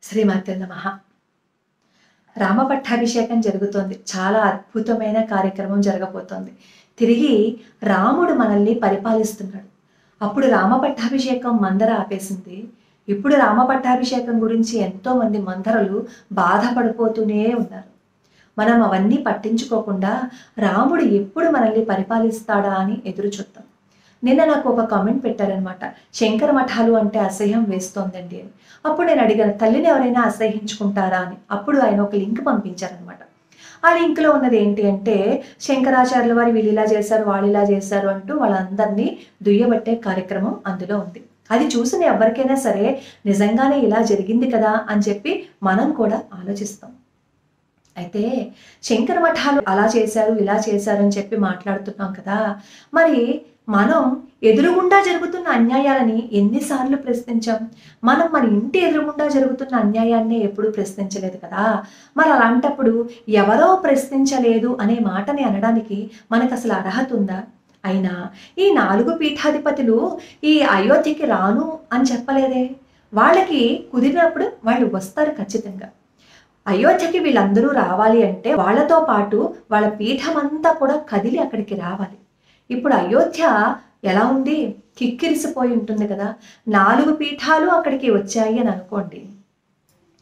శ్రీమాతే నమః. రామ పట్టాభిషేకం జరుగుతోంది. చాలా అద్భుతమైన కార్యక్రమం జరగబోతోంది. తిరిగి రాముడు మనల్ని పరిపాలిస్తున్నాడు. అప్పుడు రామ పట్టాభిషేకం మందర ఆపేసింది. ఇప్పుడు రామ పట్టాభిషేకం గురించి ఎంతో మంది మందరలు బాధపడిపోతూనే ఉన్నారు. మనం అవన్నీ పట్టించుకోకుండా రాముడు ఎప్పుడు మనల్ని పరిపాలిస్తాడా అని ఎదురు చూద్దాం. నిన్న నాకు ఒక కామెంట్ పెట్టారనమాట, శంకర మఠాలు అంటే అసహ్యం వేస్తోందండి అని. అప్పుడు నేను అడిగాను, తల్లిని ఎవరైనా అసహ్యించుకుంటారా అని. అప్పుడు ఆయన ఒక లింక్ పంపించారనమాట. ఆ లింక్లో ఉన్నది ఏంటి అంటే, శంకరాచార్యుల వారు వీళ్ళు ఇలా చేశారు, వాళ్ళు ఇలా చేశారు అంటూ వాళ్ళందరినీ దుయ్యబట్టే కార్యక్రమం అందులో ఉంది. అది చూసిన ఎవరికైనా సరే నిజంగానే ఇలా జరిగింది కదా అని చెప్పి మనం కూడా ఆలోచిస్తాం. అయితే శంకర మఠాలు అలా చేశారు, ఇలా చేశారు అని చెప్పి మాట్లాడుతున్నాం కదా. మరి మనం ఎదురుగుండా జరుగుతున్న అన్యాయాలని ఎన్నిసార్లు ప్రశ్నించాం? మనం మన ఇంటి ఎదురుగుండా జరుగుతున్న అన్యాయాన్ని ఎప్పుడూ ప్రశ్నించలేదు కదా. మరి అలాంటప్పుడు ఎవరో ప్రశ్నించలేదు అనే మాటని అనడానికి మనకు అసలు అర్హత ఉందా? అయినా ఈ 4 పీఠాధిపతులు ఈ అయోధ్యకి రాను అని చెప్పలేదే. వాళ్ళకి కుదిరినప్పుడు వాళ్ళు వస్తారు ఖచ్చితంగా. అయోధ్యకి వీళ్ళందరూ రావాలి అంటే వాళ్ళతో పాటు వాళ్ళ పీఠం అంతా కూడా కదిలి అక్కడికి రావాలి. ఇప్పుడు అయోధ్య ఎలా ఉంది? కిక్కిరిసిపోయి ఉంటుంది కదా. 4 పీఠాలు అక్కడికి వచ్చాయి అని అనుకోండి.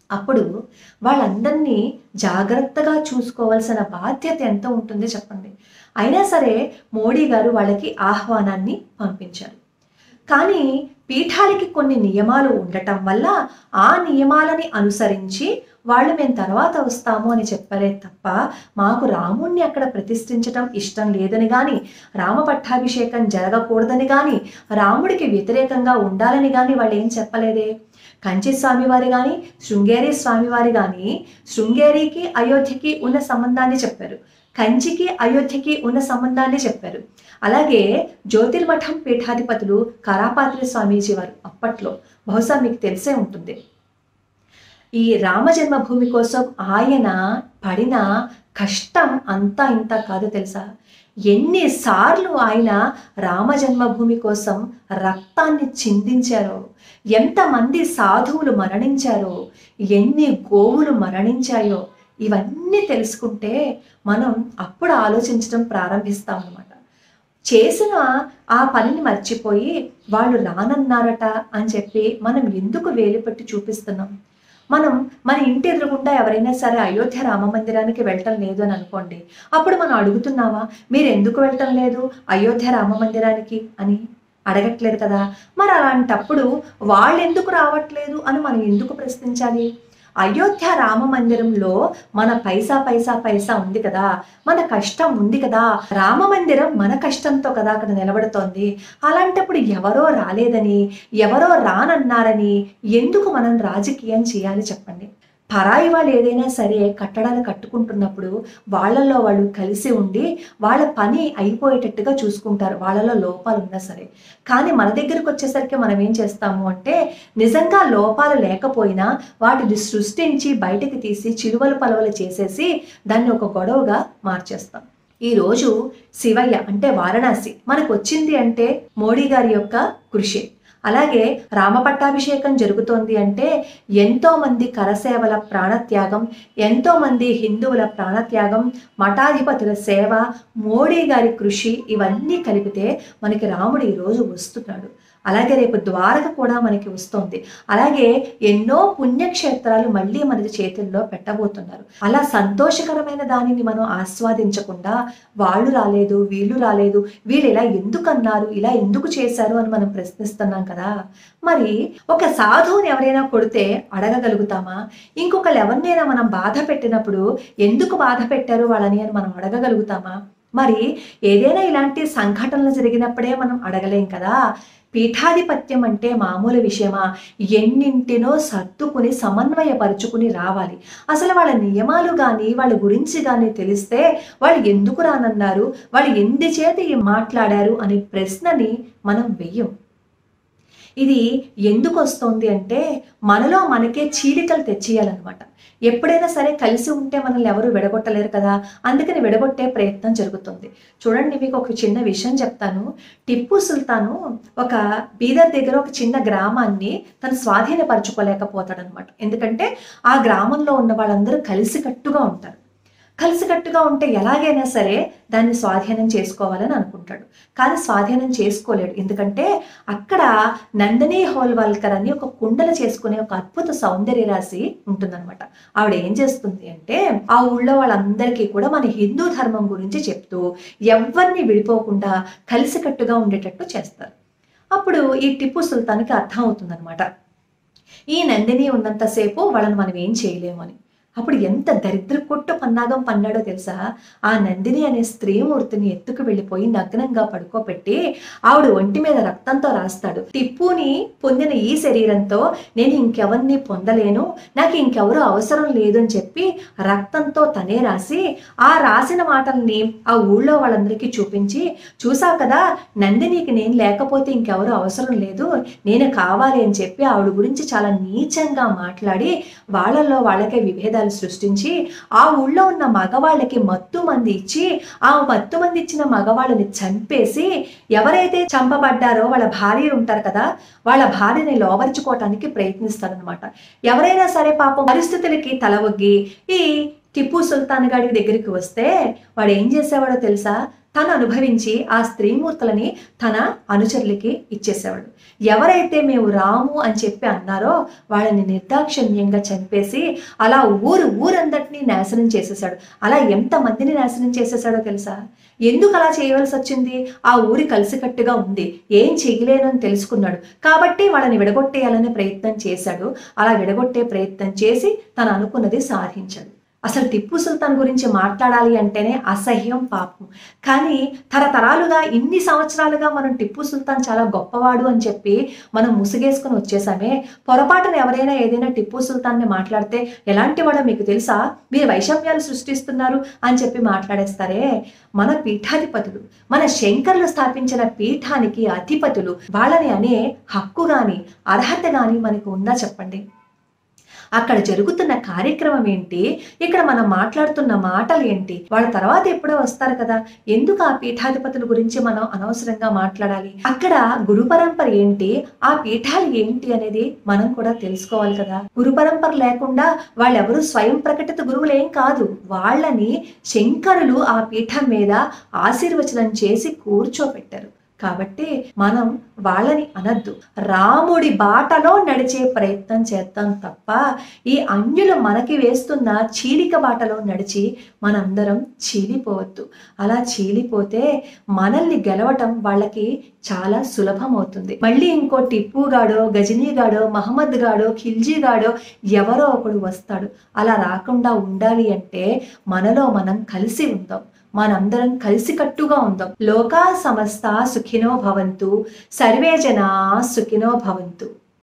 అప్పుడు వాళ్ళందరినీ జాగ్రత్తగా చూసుకోవాల్సిన బాధ్యత ఎంత ఉంటుంది చెప్పండి. అయినా సరే మోడీ గారు వాళ్ళకి ఆహ్వానాన్ని పంపించారు. కానీ పీఠాలకి కొన్ని నియమాలు ఉండటం వల్ల ఆ నియమాలని అనుసరించి వాళ్ళు మేము తర్వాత వస్తాము అని చెప్పారే తప్ప, మాకు రాముణ్ణి అక్కడ ప్రతిష్ఠించడం ఇష్టం లేదని కానీ, రామ పట్టాభిషేకం జరగకూడదని కానీ, రాముడికి వ్యతిరేకంగా ఉండాలని కానీ వాళ్ళు ఏం చెప్పలేదే. కంచి స్వామివారి కానీ, శృంగేరి స్వామివారి కానీ, శృంగేరికి అయోధ్యకి ఉన్న సంబంధాన్ని చెప్పారు, కంచికి అయోధ్యకి ఉన్న సంబంధాన్ని చెప్పారు. అలాగే జ్యోతిర్మఠం పీఠాధిపతులు కరాపాత్రి స్వామీజీ వారు అప్పట్లో, బహుశా మీకు తెలిసే ఉంటుంది, ఈ రామ జన్మభూమి కోసం ఆయన పడిన కష్టం అంతా ఇంత కాదు తెలుసా. ఎన్నిసార్లు ఆయన రామ జన్మభూమి కోసం రక్తాన్ని చిందించారో, ఎంతమంది సాధువులు మరణించారో, ఎన్ని గోవులు మరణించాయో, ఇవన్నీ తెలుసుకుంటే మనం అప్పుడు ఆలోచించడం ప్రారంభిస్తాం అన్నమాట. చేసిన ఆ పనిని మర్చిపోయి వాళ్ళు రానన్నారట అని చెప్పి మనం ఎందుకు వేలుపెట్టి చూపిస్తున్నాం? మనం మన ఇంటి ఎదురుగుండా ఎవరైనా సరే అయోధ్య రామ మందిరానికి వెళ్ళటం లేదు అని అనుకోండి. అప్పుడు మనం అడుగుతున్నావా, మీరు ఎందుకు వెళ్ళటం లేదు అయోధ్య రామ మందిరానికి అని? అడగట్లేదు కదా. మరి అలాంటప్పుడు వాళ్ళు ఎందుకు రావట్లేదు అని మనం ఎందుకు ప్రశ్నించాలి? అయోధ్య రామ మందిరంలో మన పైసా ఉంది కదా, మన కష్టం ఉంది కదా. రామ మందిరం మన కష్టంతో కదా అక్కడ నిలబడుతోంది. అలాంటప్పుడు ఎవరో రాలేదని, ఎవరో రానన్నారని ఎందుకు మనం రాజకీయం చేయాలి చెప్పండి. పరాయి వాళ్ళు ఏదైనా సరే కట్టడాలు కట్టుకుంటున్నప్పుడు వాళ్ళల్లో వాళ్ళు కలిసి ఉండి వాళ్ళ పని అయిపోయేటట్టుగా చూసుకుంటారు, వాళ్ళలో లోపాలు ఉన్నా సరే. కానీ మన దగ్గరకు వచ్చేసరికి మనం ఏం చేస్తాము అంటే, నిజంగా లోపాలు లేకపోయినా వాటిని సృష్టించి బయటకు తీసి చిలువలు పలువలు చేసేసి దాన్ని ఒక గొడవగా మార్చేస్తాం. ఈరోజు శివయ్య అంటే వారణాసి మనకు వచ్చింది అంటే మోడీ గారి యొక్క కృషి. అలాగే రామ పట్టాభిషేకం జరుగుతోంది అంటే ఎంతో మంది కరసేవల ప్రాణత్యాగం, ఎంతో మంది హిందువుల ప్రాణత్యాగం, మఠాధిపతుల సేవ, మోడీ గారి కృషి, ఇవన్నీ కలిపితే మనకి రాముడు ఈరోజు వస్తున్నాడు. అలాగే రేపు ద్వారక కూడా మనకి వస్తుంది. అలాగే ఎన్నో పుణ్యక్షేత్రాలు మళ్ళీ మన చేతుల్లో పెట్టబోతున్నారు. అలా సంతోషకరమైన దానిని మనం ఆస్వాదించకుండా వాళ్ళు రాలేదు, వీళ్ళు రాలేదు, వీళ్ళు ఇలా ఎందుకు అన్నారు, ఇలా ఎందుకు చేశారు అని మనం ప్రశ్నిస్తున్నాం కదా. మరి ఒక సాధువుని ఎవరైనా కొడితే అడగగలుగుతామా? ఇంకొకరు ఎవరినైనా మనం బాధ పెట్టినప్పుడు ఎందుకు బాధ పెట్టారు వాళ్ళని అని మనం అడగగలుగుతామా? మరి ఏదైనా ఇలాంటి సంఘటనలు జరిగినప్పుడే మనం అడగలేం కదా. పీఠాధిపత్యం అంటే మామూలు విషయమా? ఎన్నింటినో సర్దుకుని సమన్వయపరుచుకుని రావాలి. అసలు వాళ్ళ నియమాలు కానీ వాళ్ళ గురించి కానీ తెలిస్తే వాళ్ళు ఎందుకు రానన్నారు, వాళ్ళు ఎందుచేత మాట్లాడారు అనే ప్రశ్నని మనం వెయ్యం. ఇది ఎందుకు వస్తుంది అంటే మనలో మనకే చీలికలు తెచ్చేయాలన్నమాట. ఎప్పుడైనా సరే కలిసి ఉంటే మనల్ని ఎవరు విడగొట్టలేరు కదా! అందుకని విడగొట్టే ప్రయత్నం జరుగుతుంది. చూడండి, మీకు ఒక చిన్న విషయం చెప్తాను. టిప్పు సుల్తాను ఒక బీదర్ దగ్గర ఒక చిన్న గ్రామాన్ని తను స్వాధీనపరచుకోలేకపోతాడనమాట. ఎందుకంటే ఆ గ్రామంలో ఉన్న వాళ్ళందరూ కలిసికట్టుగా ఉంటారు. కలిసికట్టుగా ఉంటే ఎలాగైనా సరే దాన్ని స్వాధీనం చేసుకోవాలని అనుకుంటాడు. కానీ స్వాధీనం చేసుకోలేడు. ఎందుకంటే అక్కడ నందిని హోల్వాల్కర్ అని ఒక కుండలు చేసుకునే ఒక అద్భుత సౌందర్య రాశి ఉంటుందన్నమాట. ఆవిడ ఏం చేస్తుంది అంటే ఆ ఊళ్ళో వాళ్ళందరికీ కూడా మన హిందూ ధర్మం గురించి చెప్తూ ఎవరిని విడిపోకుండా కలిసికట్టుగా ఉండేటట్టు చేస్తారు. అప్పుడు ఈ టిప్పు సుల్తాన్‌కి అర్థం అవుతుందన్నమాట. ఈ నందిని ఉన్నంతసేపు వాళ్ళని మనం ఏం చేయలేమని. అప్పుడు ఎంత దరిద్ర కొట్టు పన్నాగం పన్నాడో తెలుసా? ఆ నందిని అనే స్త్రీమూర్తిని ఎత్తుకు వెళ్ళిపోయి నగ్నంగా పడుకోబెట్టి ఆవిడ ఒంటి మీద రక్తంతో రాస్తాడు. టిప్పుని పొందిన ఈ శరీరంతో నేను ఇంకెవరిని పొందలేను, నాకు ఇంకెవరూ అవసరం లేదు అని చెప్పి రక్తంతో తనే రాసి ఆ రాసిన మాటల్ని ఆ ఊళ్ళో వాళ్ళందరికీ చూపించి, చూసావు కదా నందినికి నేను లేకపోతే ఇంకెవరూ అవసరం లేదు, నేను కావాలి అని చెప్పి ఆవిడ గురించి చాలా నీచంగా మాట్లాడి వాళ్ళల్లో వాళ్ళకే విభేదాలు సృష్టించి ఆ ఊళ్ళో ఉన్న మగవాళ్ళకి మత్తు మంది ఇచ్చి ఆ మత్తు మంది ఇచ్చిన మగవాళ్ళని చంపేసి ఎవరైతే చంపబడ్డారో వాళ్ళ భార్యలు ఉంటారు కదా, వాళ్ళ భార్యని లోబర్చుకోవటానికి ప్రయత్నిస్తారనమాట. ఎవరైనా సరే పాపం పరిస్థితులకి తల ఒగ్గి ఈ టిప్పు సుల్తాన్ గాడి దగ్గరికి వస్తే వాడు ఏం చేసేవాడో తెలుసా? తను అనుభవించి ఆ స్త్రీమూర్తులని తన అనుచరులకి ఇచ్చేసేవాడు. ఎవరైతే మేము రాము అని చెప్పి అన్నారో వాళ్ళని నిర్దాక్షిణ్యంగా చంపేసి అలా ఊరందరినీ నాశనం చేసేసాడు. అలా ఎంతమందిని నాశనం చేసేసాడో తెలుసా? ఎందుకు అలా చేయవలసి వచ్చింది? ఆ ఊరి కలిసికట్టుగా ఉంది, ఏం చేయలేనని తెలుసుకున్నాడు కాబట్టి వాళ్ళని విడగొట్టేయాలనే ప్రయత్నం చేశాడు. అలా విడగొట్టే ప్రయత్నం చేసి తను అనుకున్నది సాధించాడు. అసలు టిప్పు సుల్తాన్ గురించి మాట్లాడాలి అంటేనే అసహ్యం, పాపం. కానీ తరతరాలుగా ఇన్ని సంవత్సరాలుగా మనం టిప్పు సుల్తాన్ చాలా గొప్పవాడు అని చెప్పి మనం ముసుగేసుకుని వచ్చేసామే. పొరపాటున ఎవరైనా ఏదైనా టిప్పు సుల్తాన్ని మాట్లాడితే ఎలాంటి వాడో మీకు తెలుసా, మీరు వైషమ్యాలు సృష్టిస్తున్నారు అని చెప్పి మాట్లాడేస్తారే. మన పీఠాధిపతులు, మన శంకర్లు స్థాపించిన పీఠానికి అధిపతులు, వాళ్ళని అనే హక్కు గాని అర్హత గాని మనకు ఉందా చెప్పండి? అక్కడ జరుగుతున్న కార్యక్రమం ఏంటి, ఇక్కడ మనం మాట్లాడుతున్న మాటలు ఏంటి, వాళ్ళ తర్వాత ఎప్పుడో వస్తారు కదా, ఎందుకు ఆ పీఠాధిపతుల గురించి మనం అనవసరంగా మాట్లాడాలి? అక్కడ గురు పరంపర ఏంటి, ఆ పీఠాలు ఏంటి అనేది మనం కూడా తెలుసుకోవాలి కదా. గురు పరంపర లేకుండా వాళ్ళెవరూ స్వయం ప్రకటిత గురువులేం కాదు. వాళ్ళని శంకరులు ఆ పీఠం మీద ఆశీర్వచనం చేసి కూర్చోపెట్టారు. కాబట్టి మనం వాళ్ళని అనద్దు, రాముడి బాటలో నడిచే ప్రయత్నం చేద్దాం తప్ప ఈ అన్యులు మనకి వేస్తున్న చీలిక బాటలో నడిచి మనందరం చీలిపోవద్దు. అలా చీలిపోతే మనల్ని గెలవటం వాళ్ళకి చాలా సులభం అవుతుంది. మళ్ళీ ఇంకో టిప్పు గాడో, గజనీ గాడో, మహమ్మద్ గాడో, ఖిల్జీ గాడో ఎవరో ఒకడు వస్తాడు. అలా రాకుండా ఉండాలి అంటే మనలో మనం కలిసి ఉందాం, మనందరం కలిసికట్టుగా ఉందాం. లోకా సమస్త సుఖినో భవంతు, సర్వే జనా సుఖినో భవంతు.